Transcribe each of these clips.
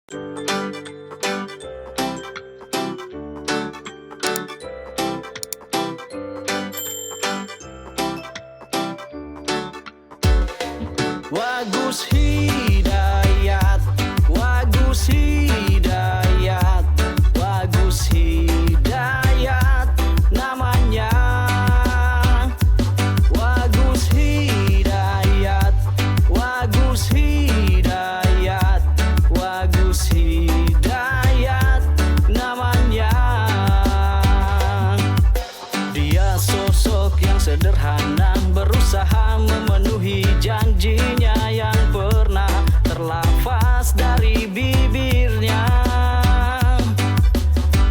Wagus Hidayat, Wagus Hidayat, Wagus Hidayat namanya. Wagus Hidayat, Wagus Hidayat, Wagus Hidayat namanya. Dia sosok yang sederhana, berusaha memenuhi janjinya yang pernah terlafaz dari bibirnya.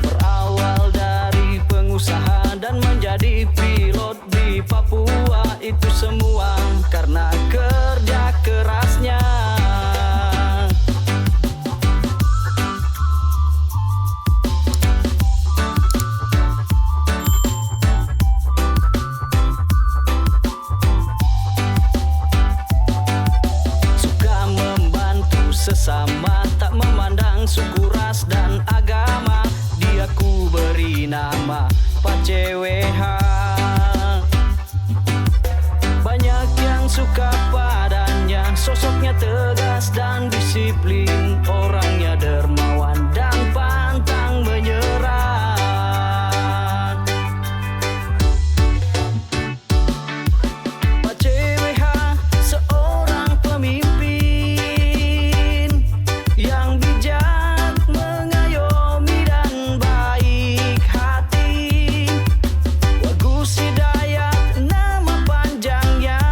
Berawal dari pengusaha dan menjadi pilot di Papua, itu semua karena kerja kerasnya. Sesama, tak memandang suku, ras, dan agama. Dia ku beri nama Pak CWH. Banyak yang suka padanya, sosoknya tegas dan disiplin. Orangnya dermawan dan pantang menyerah. Pak CWH seorang pemimpin yang bijak, mengayomi, dan baik hati. Wagus Hidayat nama panjangnya,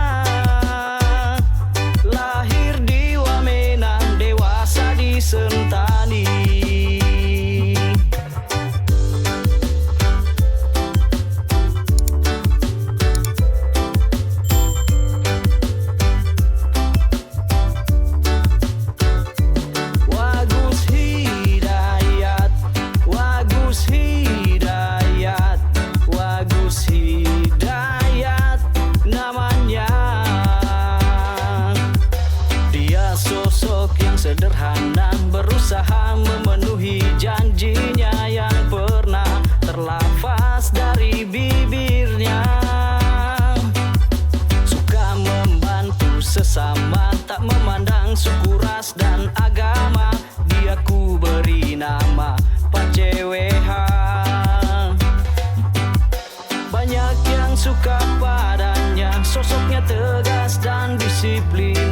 lahir di Wamena, dewasa di Sentani. Wagus Hidayat, Wagus Hidayat, Wagus Hidayat namanya. Dia sosok yang sederhana, berusaha memenuhi janjinya yang pernah terlafaz dari bibirnya. Suka membantu sesama, tak memandang suku, ras, dan agama. Dia ku beri nama Pak CWH. Banyak yang suka padanya, sosoknya tegas dan disiplin.